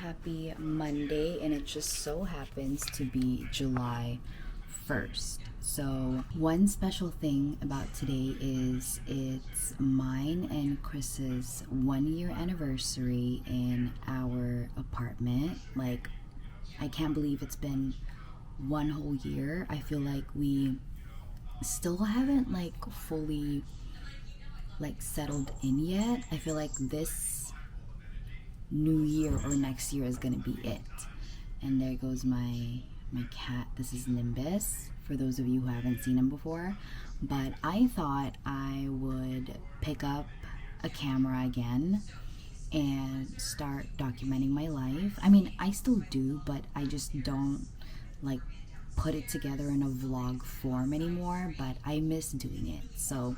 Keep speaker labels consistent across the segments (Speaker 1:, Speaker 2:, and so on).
Speaker 1: happy Monday, and it just so happens to be July 1st. So one special thing about today is it's mine and Chris's 1-year anniversary in our apartment. Like, I can't believe it's been 1 whole year. I feel like we still haven't fully settled in yet. I feel like this new year or next year is gonna be it. And there goes my cat. This is Nimbus, for those of you who haven't seen him before. But I thought I would pick up a camera again and start documenting my life. I mean, I still do, but I just don't put it together in a vlog form anymore, but I miss doing it. So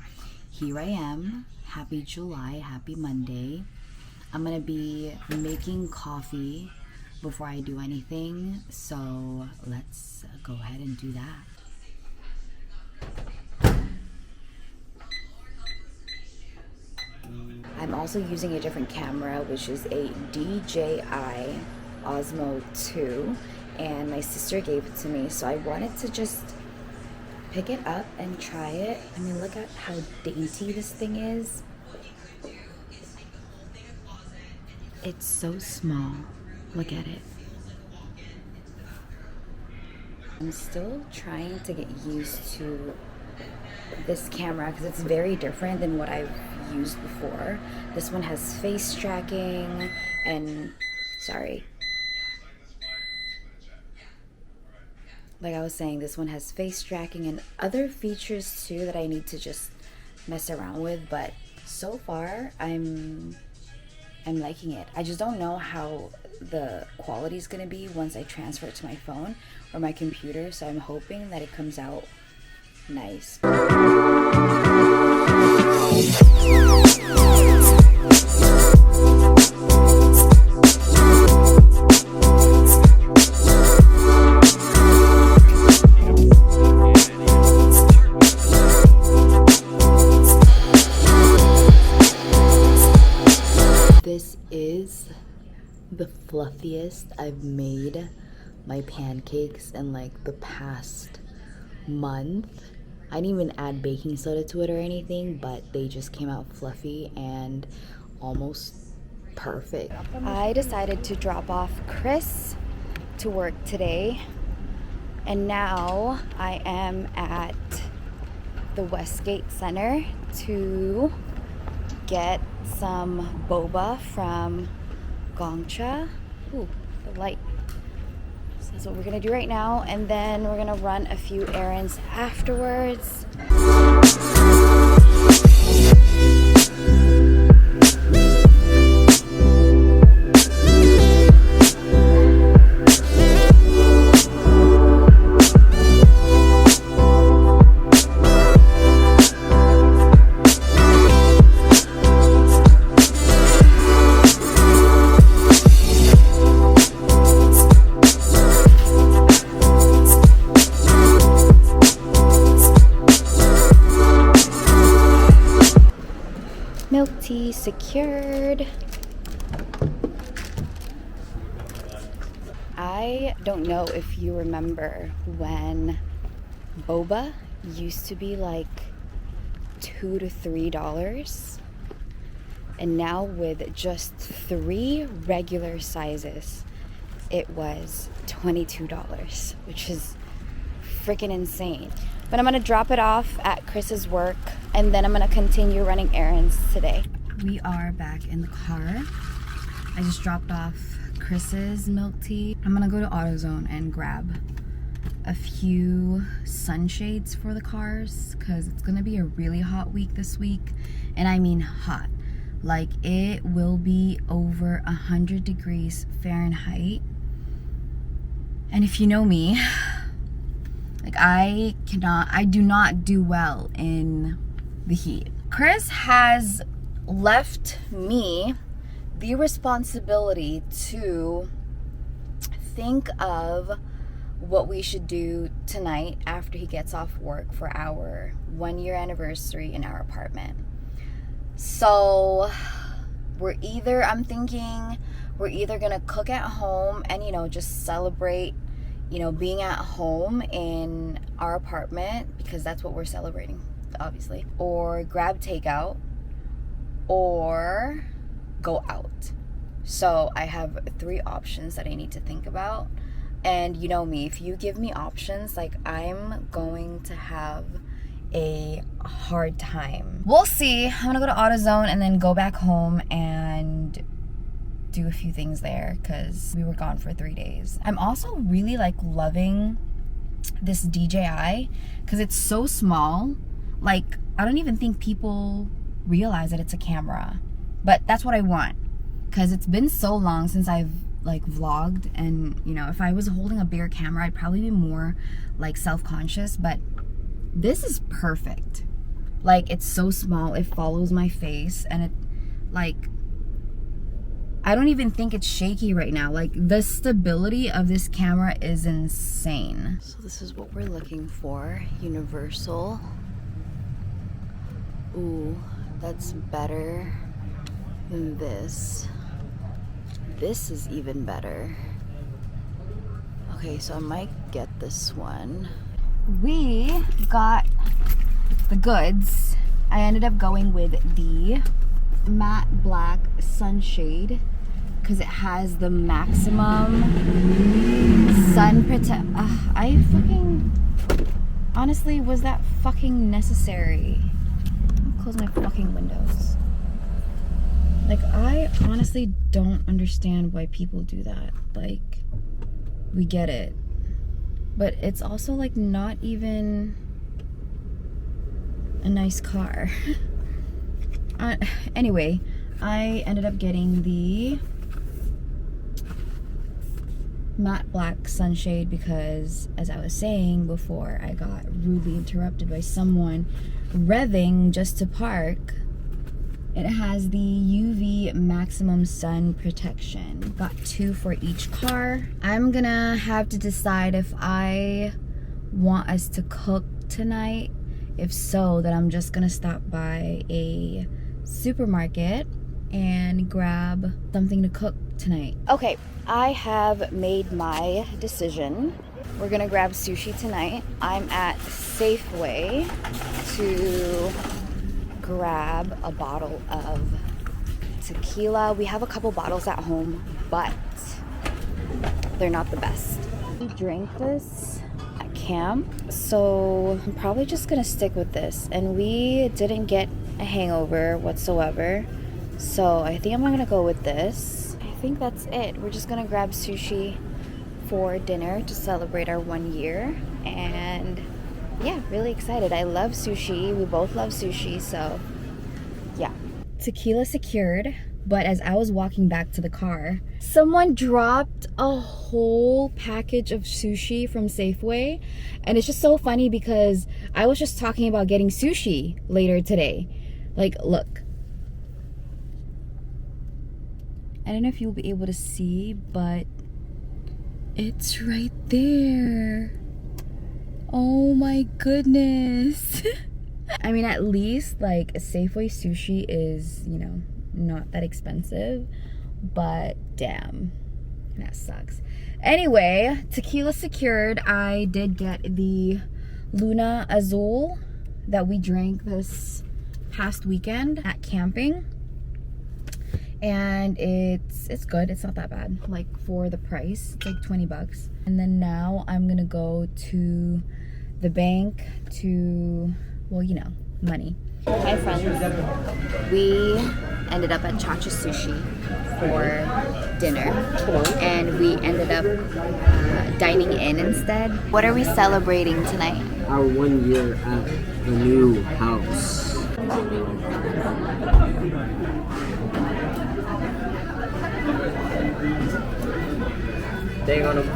Speaker 1: here I am. Happy July, happy Monday. I'm gonna be making coffee before I do anything, so let's go ahead and do that. I'm also using a different camera, which is a DJI Osmo 2, and my sister gave it to me, so I wanted to just pick it up and try it. I mean, look at how dainty this thing is. It's so small. Look at it. I'm still trying to get used to this camera because it's very different than what I've used before. This one has face tracking and, sorry. Like I was saying, this one has face tracking and other features too that I need to just mess around with, but so far I'm liking it. I just don't know how the quality is going to be once I transfer it to my phone or my computer, so I'm hoping that it comes out nice. This is the fluffiest I've made my pancakes in the past month. I didn't even add baking soda to it or anything, but they just came out fluffy and almost perfect. I decided to drop off Chris to work today, and now I am at the Westgate Center to get some boba from Gongcha. Ooh, the light. So that's what we're gonna do right now, and then we're gonna run a few errands afterwards. Milk tea secured. I don't know if you remember when boba used to be $2 to $3, and now with just 3 regular sizes it was $22, which is freaking insane. But I'm gonna drop it off at Chris's work, and then I'm gonna continue running errands today. We are back in the car. I just dropped off Chris's milk tea. I'm gonna go to AutoZone and grab a few sunshades for the cars because it's gonna be a really hot week this week, and I mean hot. It will be over 100 degrees Fahrenheit, and if you know me, I do not do well in the heat. Chris has left me the responsibility to think of what we should do tonight after he gets off work for our 1-year anniversary in our apartment. So I'm thinking we're either gonna cook at home and, you know, just celebrate, you know, being at home in our apartment, because that's what we're celebrating, obviously, or grab takeout, or go out. So I have 3 options that I need to think about. And you know me, if you give me options, like, I'm going to have a hard time. We'll see. I'm gonna go to AutoZone and then go back home and do a few things there because we were gone for 3 days. I'm also really like loving this DJI because it's so small. Like, I don't even think people realize that it's a camera, but that's what I want, because it's been so long since I've like vlogged, and you know, if I was holding a bigger camera I'd probably be more like self-conscious, but this is perfect. Like, it's so small, it follows my face, and it, like, I don't even think it's shaky right now. Like, the stability of this camera is insane. So this is what we're looking for. Universal. Ooh, that's better than this. This is even better. Okay, so I might get this one. We got the goods. I ended up going with the matte black sunshade because it has the maximum sun protect. I fucking, honestly, was that fucking necessary? Close my fucking windows. Like, I honestly don't understand why people do that. Like, we get it, but it's also like not even a nice car. Anyway, I ended up getting the matte black sunshade because, as I was saying before, I got rudely interrupted by someone revving just to park. It has the UV maximum sun protection. Got 2 for each car. I'm gonna have to decide if I want us to cook tonight. If so, then I'm just gonna stop by a supermarket and grab something to cook tonight. Okay, I have made my decision. We're gonna grab sushi tonight. I'm at Safeway to grab a bottle of tequila. We have a couple bottles at home, but they're not the best. We drank this at camp, so I'm probably just gonna stick with this. And we didn't get a hangover whatsoever, so I think I'm gonna go with this. I think that's it. We're just gonna grab sushi for dinner to celebrate our 1 year, and yeah, really excited. I love sushi. We both love sushi, so yeah. Tequila secured, but as I was walking back to the car, someone dropped a whole package of sushi from Safeway, and it's just so funny because I was just talking about getting sushi later today. Like, look. I don't know if you'll be able to see, but it's right there. Oh my goodness. I mean, at least like Safeway sushi is, you know, not that expensive, but damn, that sucks. Anyway, tequila secured. I did get the Luna Azul that we drank this past weekend at camping, and it's good. It's not that bad, like, for the price. It's like 20 bucks. And then now I'm gonna go to the bank to, well, you know, money. Hi friends, we ended up at Chacha Sushi for dinner, and we ended up dining in instead. What are we celebrating tonight?
Speaker 2: Our 1 year at the new house. Dang on them.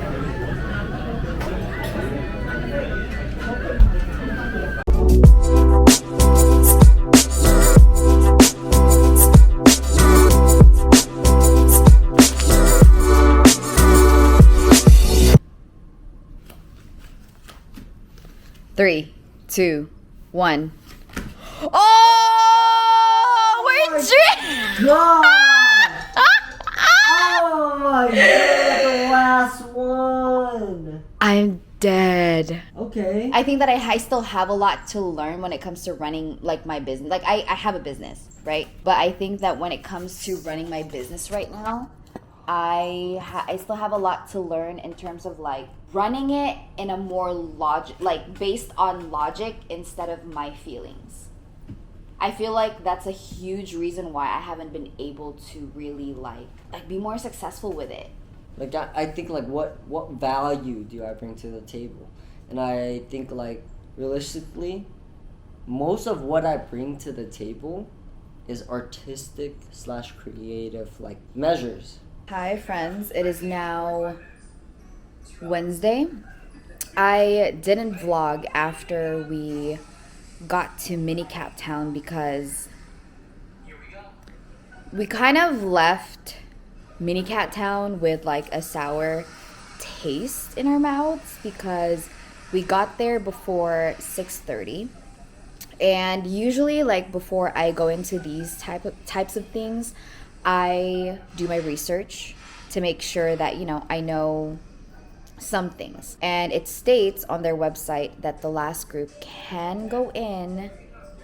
Speaker 1: Three, 2, 1. Oh, we're drinking!
Speaker 2: God! Oh
Speaker 1: dead.
Speaker 2: Okay.
Speaker 1: I think that I still have a lot to learn when it comes to running like my business. Like I have a business, right? But I think that when it comes to running my business right now, I still have a lot to learn in terms of like running it in a more like based on logic instead of my feelings. I feel like that's a huge reason why I haven't been able to really like be more successful with it.
Speaker 2: Like I think like what value do I bring to the table? And I think like realistically, most of what I bring to the table is artistic / creative like measures.
Speaker 1: Hi friends, it is now Wednesday. I didn't vlog after we got to Mini Cap Town because we kind of left Mini Cat Town with like a sour taste in our mouths because we got there before 6:30, and usually like before I go into these types of things, I do my research to make sure that I know some things, and it states on their website that the last group can go in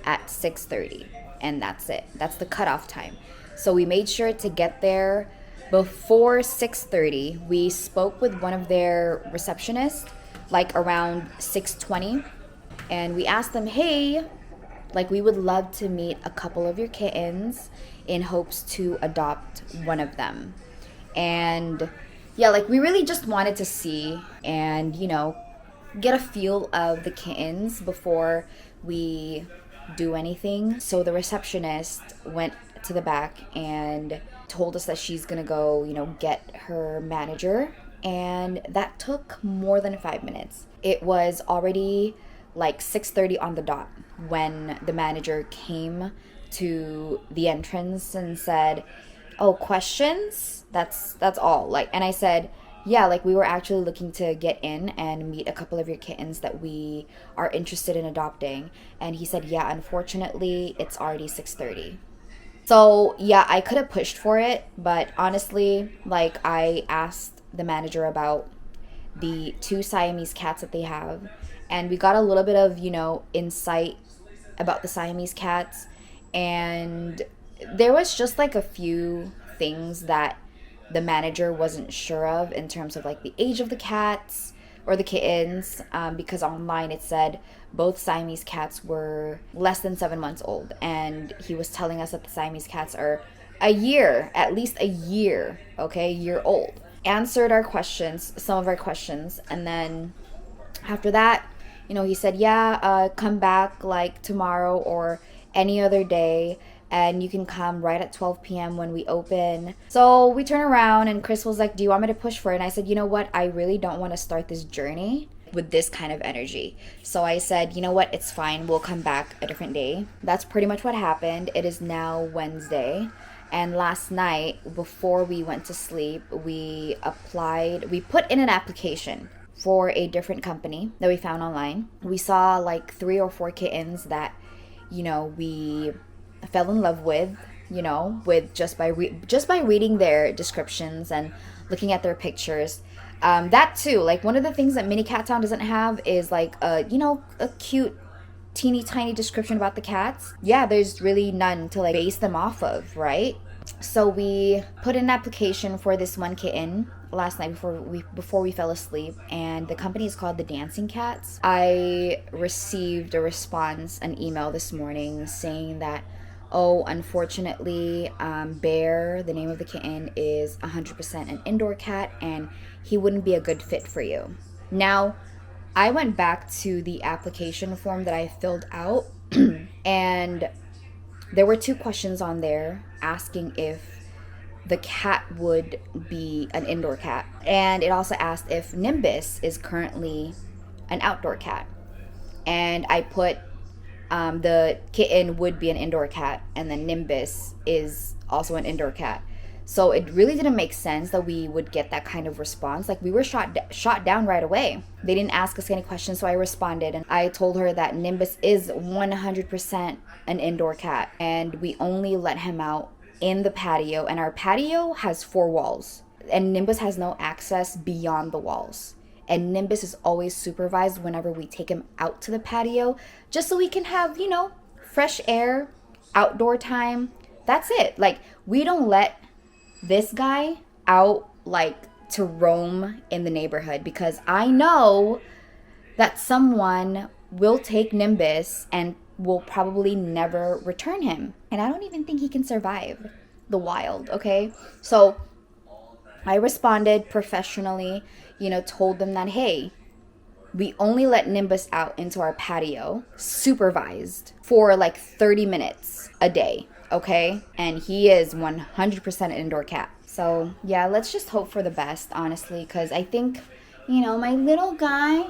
Speaker 1: at 6:30, and that's it. That's the cutoff time. So we made sure to get there before 6:30. We spoke with one of their receptionists like around 6:20, and we asked them, hey, like we would love to meet a couple of your kittens in hopes to adopt one of them. And yeah, like we really just wanted to see and get a feel of the kittens before we do anything. So the receptionist went to the back and told us that she's gonna go get her manager, and that took more than 5 minutes. It was already like 6:30 on the dot when the manager came to the entrance and said, oh, questions? That's all. Like, and I said, yeah, like we were actually looking to get in and meet a couple of your kittens that we are interested in adopting. And he said, yeah, unfortunately it's already 6:30. So yeah, I could have pushed for it, but honestly, like I asked the manager about the 2 Siamese cats that they have, and we got a little bit of insight about the Siamese cats, and there was just like a few things that the manager wasn't sure of in terms of like the age of the cats or the kittens, because online it said both Siamese cats were less than 7 months old, and he was telling us that the Siamese cats are at least a year old. Answered our questions, some of our questions, and then after that, he said, yeah, come back like tomorrow or any other day, and you can come right at 12 p.m. when we open. So we turn around and Chris was like, do you want me to push for it? And I said, you know what? I really don't want to start this journey with this kind of energy. So I said, you know what? It's fine. We'll come back a different day. That's pretty much what happened. It is now Wednesday. And last night, before we went to sleep, we put in an application for a different company that we found online. We saw like 3 or 4 kittens that, we fell in love with, with just by reading their descriptions and looking at their pictures. That too, like one of the things that Mini Cat Town doesn't have is like a cute teeny tiny description about the cats. Yeah, there's really none to like base them off of, right? So we put in an application for this one kitten last night before we fell asleep, and the company is called the Dancing Cats. I received a response, an email this morning saying that, oh, unfortunately, Bear, the name of the kitten, is 100% an indoor cat and he wouldn't be a good fit for you. Now, I went back to the application form that I filled out and there were 2 questions on there asking if the cat would be an indoor cat. And it also asked if Nimbus is currently an outdoor cat. And I put the kitten would be an indoor cat, and then Nimbus is also an indoor cat. So it really didn't make sense that we would get that kind of response. Like we were shot down right away. They didn't ask us any questions, so I responded and I told her that Nimbus is 100% an indoor cat, and we only let him out in the patio, and our patio has 4 walls, and Nimbus has no access beyond the walls. and Nimbus is always supervised whenever we take him out to the patio, just so we can have, you know, fresh air, outdoor time. That's it. Like, we don't let this guy out, like, to roam in the neighborhood, because I know that someone will take Nimbus and will probably never return him. And I don't even think he can survive the wild, okay? So I responded professionally, you know, told them that, hey, we only let Nimbus out into our patio, supervised, for like 30 minutes a day, okay? And he is 100% an indoor cat. So yeah, let's just hope for the best, honestly, because I think, you know, my little guy,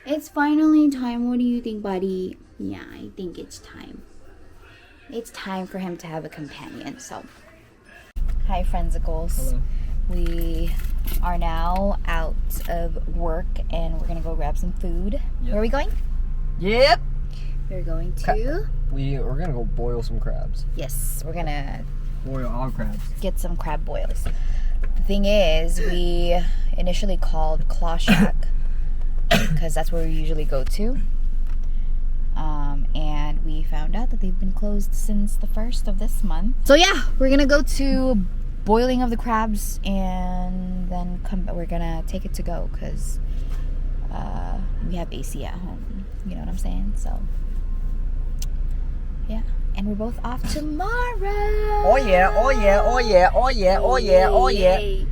Speaker 1: it's finally time. What do you think, buddy? Yeah, I think it's time. It's time for him to have a companion. So, hi, Frenzicles.
Speaker 2: Hello.
Speaker 1: We are now out of work and we're gonna go grab some food.
Speaker 2: Yep.
Speaker 1: Where are we going?
Speaker 2: Yep.
Speaker 1: We're going to...
Speaker 2: We're gonna go boil some crabs.
Speaker 1: Yes, we're gonna
Speaker 2: Boil all crabs.
Speaker 1: get some crab boils. The thing is, we initially called Claw Shack because that's where we usually go to. And we found out that they've been closed since the 1st of this month. So yeah, we're gonna go to boiling of the crabs and then we're gonna take it to go because we have AC at home. You know what I'm saying? So yeah. And we're both off tomorrow.
Speaker 2: Oh yeah, oh yeah, oh yeah, oh yeah, oh yeah, oh yeah.
Speaker 1: Yay.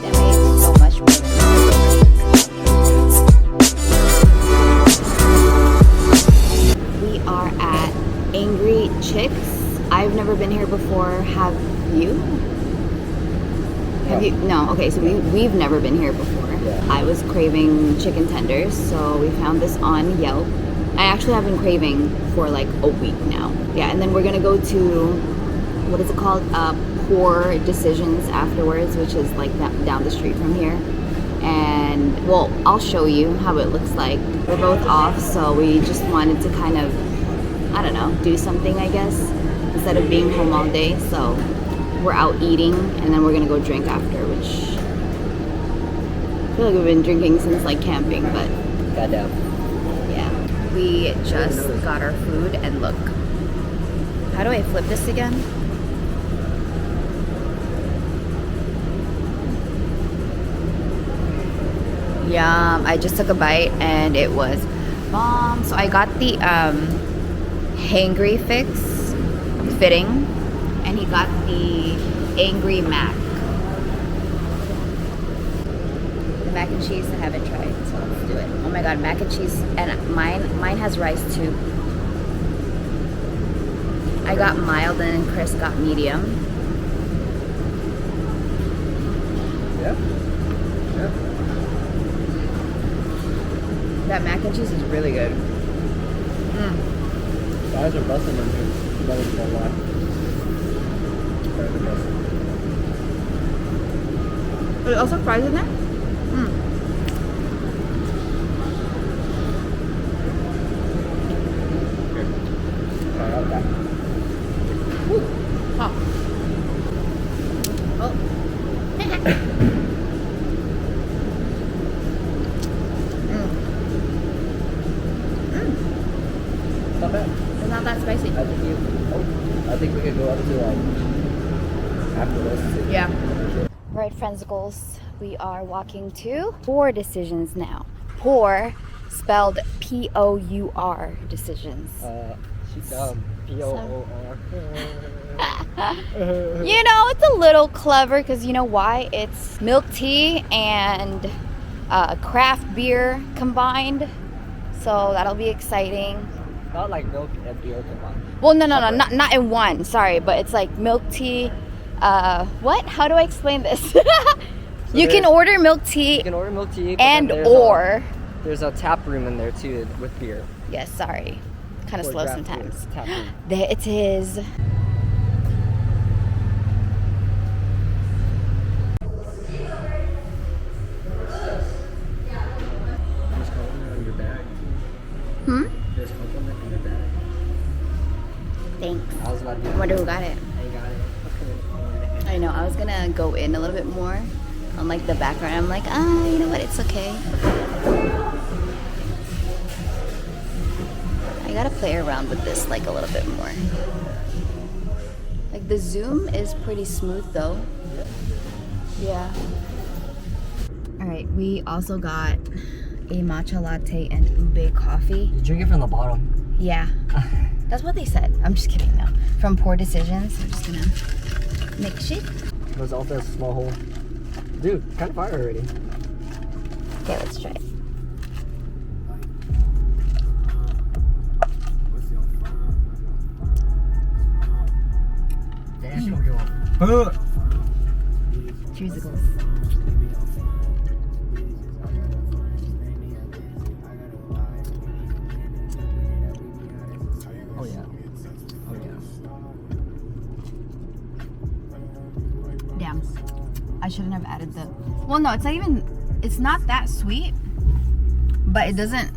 Speaker 1: That made so much more. We are at Angry Chicks. I've never been here before. Have you? Have you? No. Okay, so we've never been here before.
Speaker 2: Yeah.
Speaker 1: I was craving chicken tenders, so we found this on Yelp. I actually have been craving for like a week now. Yeah, and then we're gonna go to, what is it called? Poor Decisions afterwards, which is like down the street from here. And well, I'll show you how it looks like. We're both off, so we just wanted to kind of, I don't know, do something, I guess, instead of being home all day. So we're out eating and then we're gonna go drink after, which I feel like we've been drinking since like camping, but
Speaker 2: Goddamn.
Speaker 1: yeah. We just got our food and look. How do I flip this again? Yum. I just took a bite and it was bomb. So I got the Hangry Fix fitting, and he got the Angry Mac. The mac and cheese I haven't tried, so let's do it. Oh my god, mac and cheese, and mine has rice too. I got mild and then Chris got medium.
Speaker 2: Yeah. Yeah.
Speaker 1: That mac and cheese is really good.
Speaker 2: Guys are busting them here. Better than a lot. Better than busting.
Speaker 1: There's also fries in there?
Speaker 2: Here. Try out that.
Speaker 1: Ooh. Oh. Oh.
Speaker 2: Not bad.
Speaker 1: It's not that spicy.
Speaker 2: I think we could go up to after this.
Speaker 1: Yeah. Right, Frenzicles, we are walking to Poor Decisions now. Poor, spelled P-O-U-R, Decisions.
Speaker 2: She's dumb. P-O-O-R.
Speaker 1: You know, it's a little clever because you know why? It's milk tea and craft beer combined. So that'll be exciting.
Speaker 2: Not like milk and beer combined.
Speaker 1: Well, no, not in one. Sorry, but it's like milk tea. What? How do I explain this? You can order milk tea.
Speaker 2: You can order milk tea.
Speaker 1: And or
Speaker 2: there's a tap room in there too with beer.
Speaker 1: yes, sorry, kind of
Speaker 2: Or
Speaker 1: slow
Speaker 2: draft
Speaker 1: sometimes.
Speaker 2: beer. Tap room.
Speaker 1: There it is.
Speaker 2: Just call it on your bag.
Speaker 1: gonna go in a little bit more on like the background. I'm like, you know what, it's okay. I gotta play around with this like a little bit more. Like the zoom is pretty smooth though. Yeah. Alright, we also got a matcha latte and ube coffee.
Speaker 2: You drink it from the bottom.
Speaker 1: Yeah. That's what they said. I'm just kidding now. From Poor Decisions. I'm just gonna mix it.
Speaker 2: There's also a small hole. Dude, kind of fire already.
Speaker 1: Okay, let's try it.
Speaker 2: Damn, she don't give a fuck.
Speaker 1: Cheers, girls.
Speaker 2: Oh yeah. Oh yeah.
Speaker 1: Damn. I shouldn't have added the... Well, no, it's not even... It's not that sweet. But it doesn't...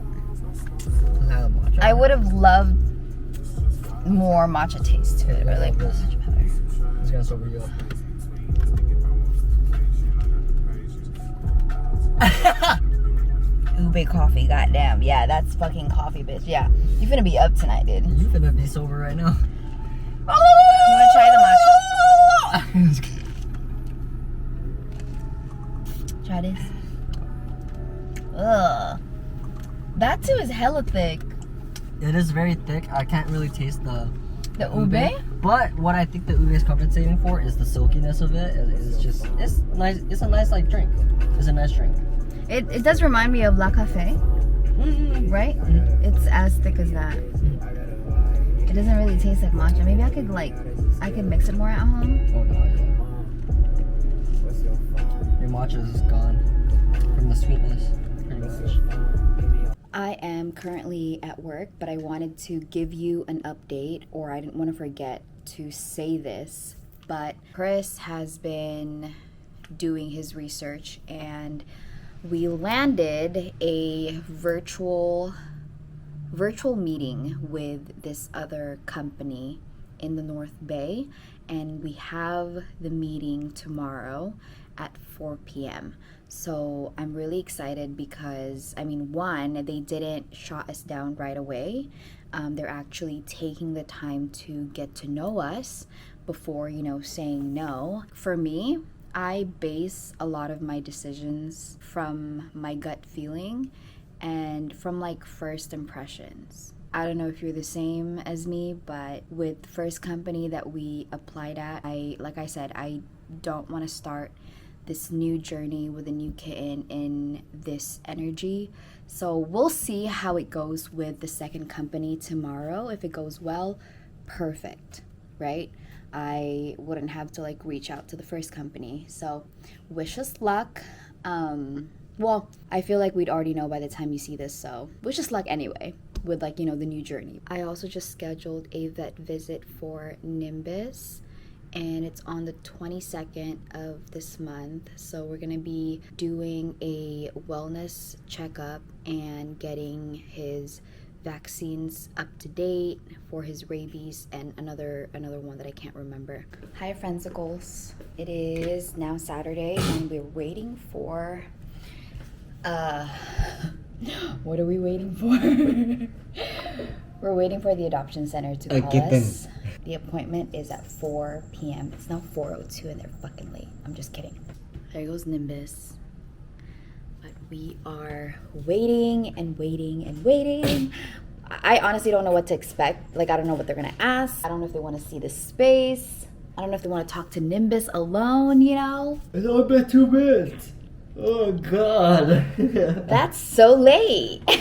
Speaker 1: I would have loved more matcha taste to it. Or like matcha powder.
Speaker 2: It's gonna sober you up.
Speaker 1: Ube coffee, goddamn. Yeah, that's fucking coffee, bitch. Yeah. You finna be up tonight, dude.
Speaker 2: You finna be sober right now.
Speaker 1: You wanna try the matcha? Try this. Ugh. That too is hella thick.
Speaker 2: It is very thick. I can't really taste the
Speaker 1: ube?
Speaker 2: But what I think the ube is compensating for is the silkiness of it. It's just, it's nice. It's a nice like drink. It's a nice drink.
Speaker 1: It does remind me of La Cafe, right? It's as thick as that. It doesn't really taste like matcha. Maybe I could mix it more at home.
Speaker 2: Oh god, yeah. Your matcha is gone from the sweetness, pretty much.
Speaker 1: I am currently at work, but I wanted to give you an update, or I didn't want to forget to say this, but Chris has been doing his research and we landed a virtual meeting with this other company in the North Bay, and we have the meeting tomorrow at 4 p.m. So I'm really excited because, I mean, one, they didn't shut us down right away. They're actually taking the time to get to know us before, saying no. For me, I base a lot of my decisions from my gut feeling and from like first impressions. I don't know if you're the same as me, but with the first company that we applied at, like I said, I don't want to start this new journey with a new kitten in this energy. So we'll see how it goes with the second company tomorrow. If it goes well, perfect, right? I wouldn't have to like reach out to the first company. So wish us luck. Well, I feel like we'd already know by the time you see this, so wish us luck anyway with like, the new journey. I also just scheduled a vet visit for Nimbus, and it's on the 22nd of this month. So we're gonna be doing a wellness checkup and getting his vaccines up to date for his rabies and another one that I can't remember. Hi Frensicles. It is now Saturday and we're waiting for what are we waiting for? We're waiting for the adoption center to call us. The appointment is at 4 p.m. It's now 4:02 and they're fucking late. I'm just kidding. There goes Nimbus. But we are waiting and waiting and waiting. I honestly don't know what to expect. Like, I don't know what they're gonna ask. I don't know if they want to see the space. I don't know if they want to talk to Nimbus alone,
Speaker 2: It's only been 2 minutes. Oh god.
Speaker 1: That's so late. I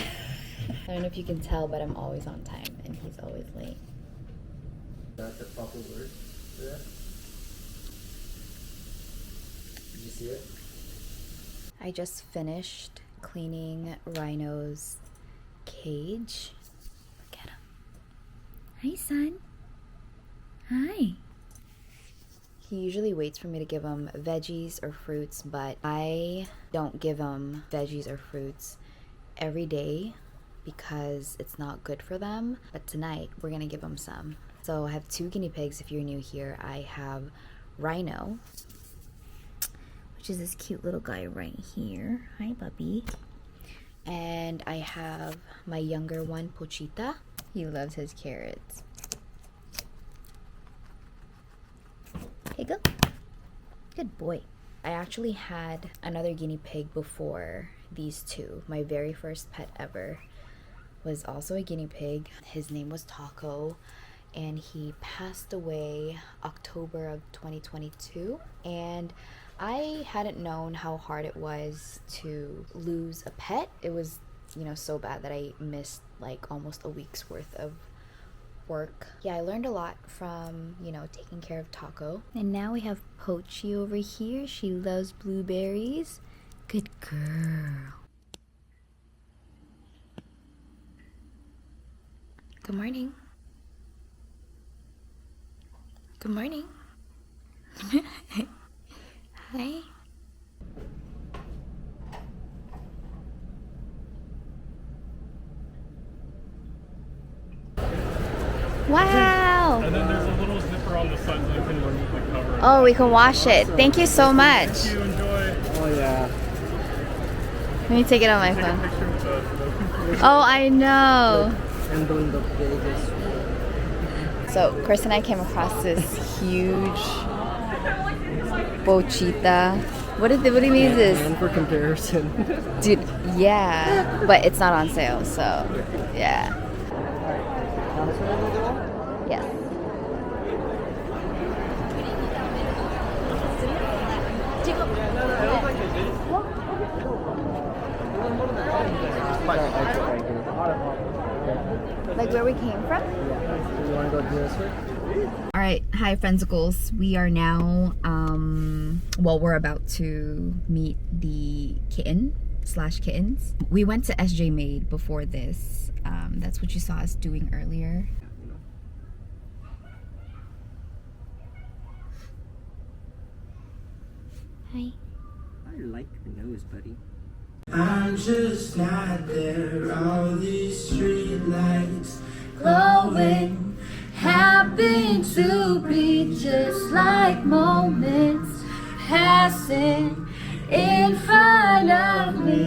Speaker 1: don't know if you can tell, but I'm always on time and he's always late.
Speaker 2: That's the proper word for that. Did you see it?
Speaker 1: I just finished cleaning Rhino's cage. Look at him. Hi, son. Hi. He usually waits for me to give him veggies or fruits, but I don't give him veggies or fruits every day because it's not good for them. But tonight, we're gonna give him some. So I have 2 guinea pigs if you're new here. I have Rhino, which is this cute little guy right here. Hi, puppy. And I have my younger one, Pochita. He loves his carrots. Here you go. Good boy. I actually had another guinea pig before these two. My very first pet ever was also a guinea pig. His name was Taco, and he passed away October of 2022. And I hadn't known how hard it was to lose a pet. It was, you know, so bad that I missed like almost a week's worth of work. Yeah, I learned a lot from, you know, taking care of Taco. And now we have Pochi over here. She loves blueberries. Good girl. Good morning. Good morning. Hi. Wow.
Speaker 3: And then there's a little zipper on the side so you can remove the cover.
Speaker 1: Oh, we can wash it. Thank you so much.
Speaker 3: Thank you, enjoy.
Speaker 2: Oh yeah.
Speaker 1: Let me take it on my
Speaker 3: Take a
Speaker 1: phone.
Speaker 3: picture with the
Speaker 1: Oh, I know.
Speaker 2: And on the biggest.
Speaker 1: So Chris and I came across this huge Pochita. What do you mean this?
Speaker 2: And for comparison.
Speaker 1: Dude, yeah. But it's not on sale, so yeah. Yes. Like where we came from?
Speaker 2: You want to go do this way?
Speaker 1: All right, hi Frenzicles. We are now, well, we're about to meet the kitten/kittens. We went to SJ Made before this. That's what you saw us doing earlier. Hi.
Speaker 2: I like your nose, buddy.
Speaker 4: I'm just not there. All these street lights glowing happen to be just like moments passing in front of me.